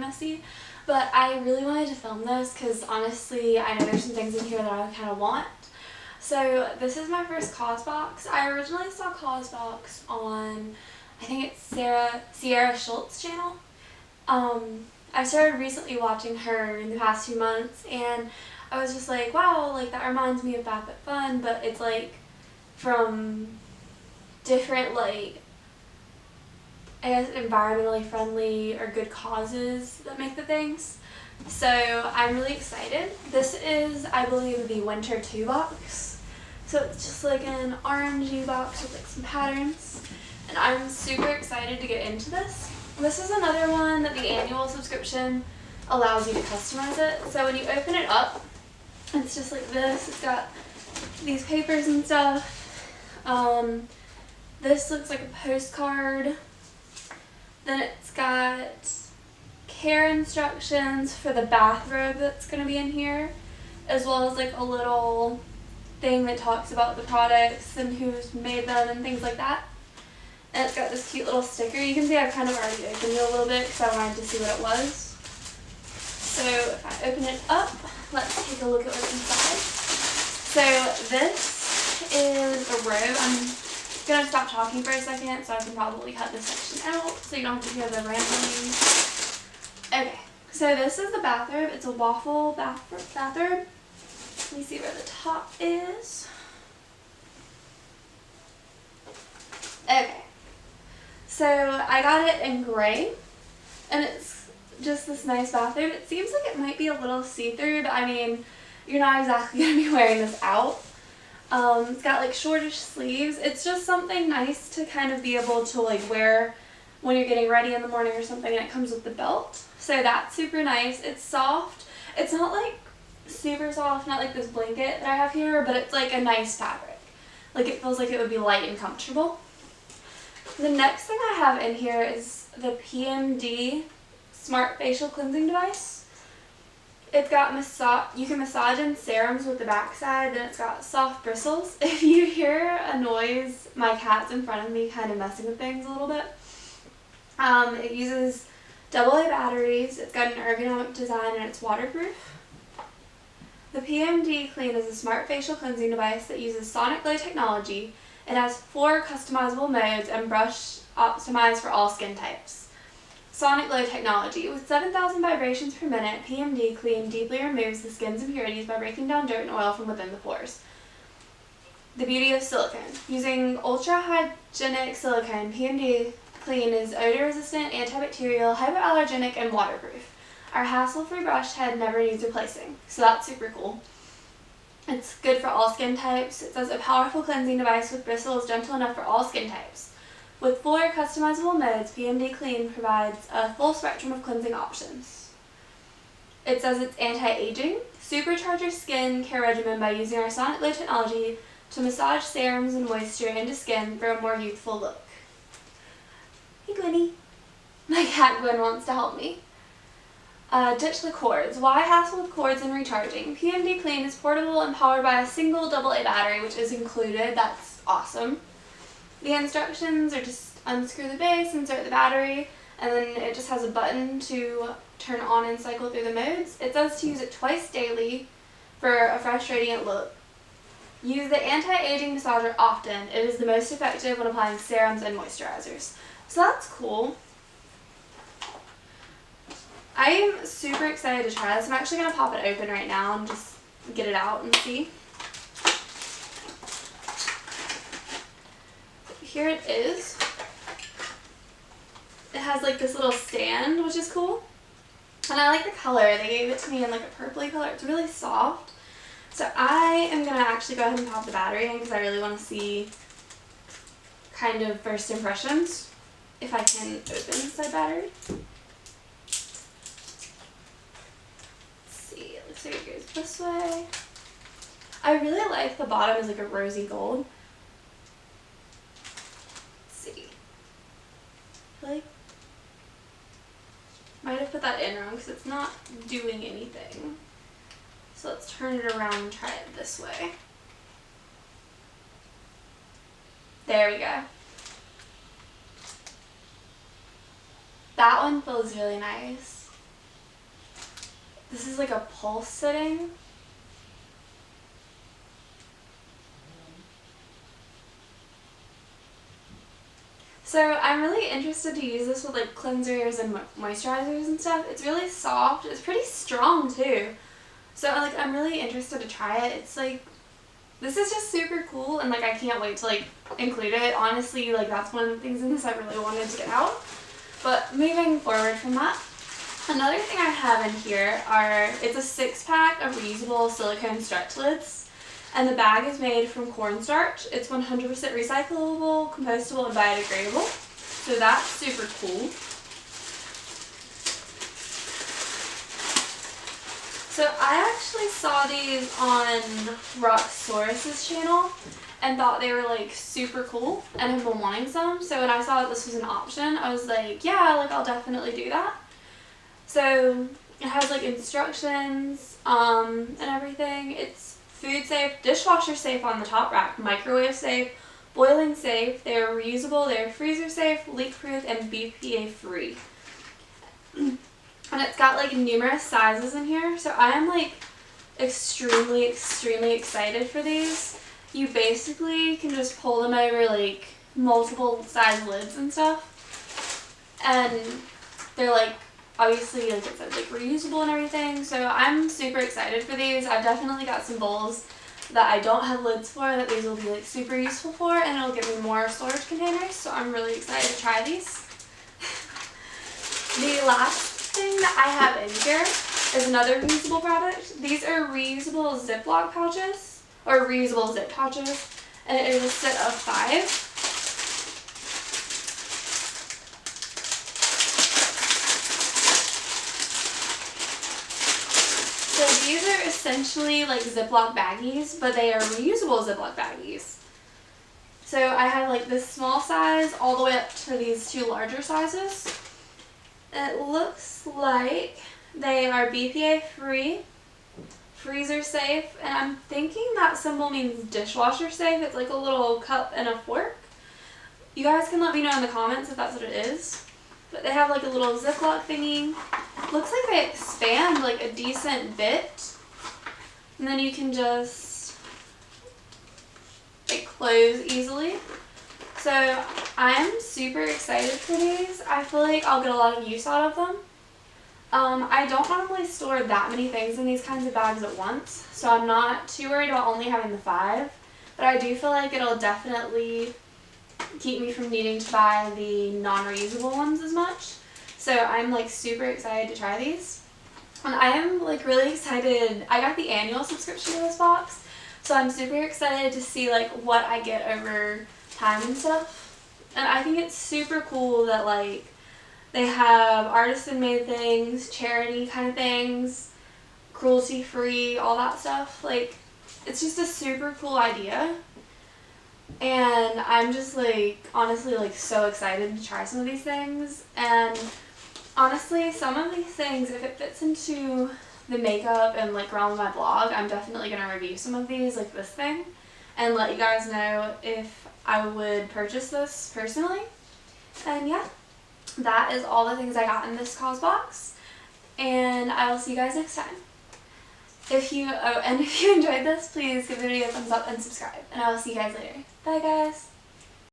messy. But I really wanted to film this because honestly I know there's some things in here that I kind of want. So this is my first Causebox. I originally saw Causebox on, I think it's Sierra Schultz's channel. I started recently watching her in the past few months, and I was just like, wow, like that reminds me of Bath But Fun, but it's like from different, like, I guess environmentally friendly or good causes that make the things. So I'm really excited. This is, I believe, the Winter 2 box. So it's just like an orangey box with like some patterns. And I'm super excited to get into this. This is another one that the annual subscription allows you to customize it. So when you open it up, it's just like this. It's got these papers and stuff. This looks like a postcard. Then it's got care instructions for the bathrobe that's going to be in here, as well as like a little thing that talks about the products and who's made them and things like that. And it's got this cute little sticker. You can see I've kind of already opened it a little bit because I wanted to see what it was. So if I open it up, let's take a look at what's inside. So this is a robe. I'm going to stop talking for a second so I can probably cut this section out so you don't have to hear the rambling. Okay, so this is the bathrobe. It's a waffle bathrobe. Let me see where the top is. Okay. So I got it in gray, and it's just this nice bathrobe. It seems like it might be a little see-through, but I mean, you're not exactly going to be wearing this out. It's got like shortish sleeves. It's just something nice to kind of be able to like wear when you're getting ready in the morning or something, and it comes with the belt. So that's super nice. It's soft. It's not like super soft, not like this blanket that I have here, but it's like a nice fabric. Like it feels like it would be light and comfortable. The next thing I have in here is the PMD Smart Facial Cleansing Device. It's got you can massage in serums with the backside, then it's got soft bristles. If you hear a noise, my cat's in front of me kind of messing with things a little bit. It uses AA batteries, it's got an ergonomic design, and it's waterproof. The PMD Clean is a smart facial cleansing device that uses sonic glow technology. It has 4 customizable modes and brush optimized for all skin types. Sonic glow technology. With 7,000 vibrations per minute, PMD Clean deeply removes the skin's impurities by breaking down dirt and oil from within the pores. The beauty of silicone. Using ultra-hygienic silicone, PMD Clean is odor-resistant, antibacterial, hypoallergenic, and waterproof. Our hassle-free brush head never needs replacing, so that's super cool. It's good for all skin types. It says a powerful cleansing device with bristles gentle enough for all skin types. With 4 customizable modes, PMD Clean provides a full spectrum of cleansing options. It says it's anti-aging. Supercharge your skin care regimen by using our sonic glow technology to massage serums and moisture into skin for a more youthful look. Hey Gwenny. My cat Gwen wants to help me. Ditch the cords. Why hassle with cords and recharging? PMD Clean is portable and powered by a single AA battery, which is included. That's awesome. The instructions are just unscrew the base, insert the battery, and then it just has a button to turn on and cycle through the modes. It says to use it twice daily for a fresh, radiant look. Use the anti-aging massager often. It is the most effective when applying serums and moisturizers. So that's cool. I'm super excited to try this. I'm actually going to pop it open right now and just get it out and see. Here it is. It has like this little stand, which is cool. And I like the color. They gave it to me in like a purpley color. It's really soft. So I am going to actually go ahead and pop the battery in because I really want to see kind of first impressions. If I can open said battery. So it goes this way. I really like the bottom is like a rosy gold. Let's see. Like, might have put that in wrong because it's not doing anything. So let's turn it around and try it this way. There we go. That one feels really nice. This is like a pulse setting. So I'm really interested to use this with like cleansers and moisturizers and stuff. It's really soft. It's pretty strong too. So like I'm really interested to try it. It's like, this is just super cool, and like I can't wait to like include it. Honestly, like that's one of the things in this I really wanted to get out. But moving forward from that, another thing I have in here it's a 6-pack of reusable silicone stretch lids. And the bag is made from cornstarch. It's 100% recyclable, compostable, and biodegradable. So that's super cool. So I actually saw these on Roxsaurus's channel and thought they were like super cool and have been wanting some. So when I saw that this was an option, I was like, yeah, like I'll definitely do that. So it has like instructions and everything. It's food safe, dishwasher safe on the top rack, microwave safe, boiling safe. They're reusable, they're freezer safe, leak proof, and BPA free. And it's got like numerous sizes in here, so I am like extremely excited for these. You basically can just pull them over like multiple size lids and stuff, and they're like obviously, like it says, like reusable and everything. So I'm super excited for these. I've definitely got some bowls that I don't have lids for that these will be like super useful for, and it'll give me more storage containers. So I'm really excited to try these. The last thing that I have in here is another reusable product. These are reusable Ziploc pouches, or reusable zip pouches, and it is a set of 5. So these are essentially like Ziploc baggies, but they are reusable Ziploc baggies. So I have like this small size all the way up to these 2 larger sizes. It looks like they are BPA free, freezer safe, and I'm thinking that symbol means dishwasher safe. It's like a little cup and a fork. You guys can let me know in the comments if that's what it is. But they have like a little Ziploc thingy. Looks like they expand like a decent bit. And then you can just like close easily. So I'm super excited for these. I feel like I'll get a lot of use out of them. I don't normally store that many things in these kinds of bags at once, so I'm not too worried about only having the 5. But I do feel like it'll definitely keep me from needing to buy the non-reusable ones as much. So I'm like super excited to try these. And I am like really excited. I got the annual subscription to this box, so I'm super excited to see like what I get over time and stuff. And I think it's super cool that like they have artisan made things, charity kind of things, cruelty free, all that stuff. Like it's just a super cool idea. And I'm just like honestly like so excited to try some of these things. And honestly, some of these things, if it fits into the makeup and like realm of my blog, I'm definitely going to review some of these, like this thing, and let you guys know if I would purchase this personally. And yeah, that is all the things I got in this Causebox, and I will see you guys next time. If you enjoyed this, please give the video a thumbs up and subscribe, and I will see you guys later. Bye guys!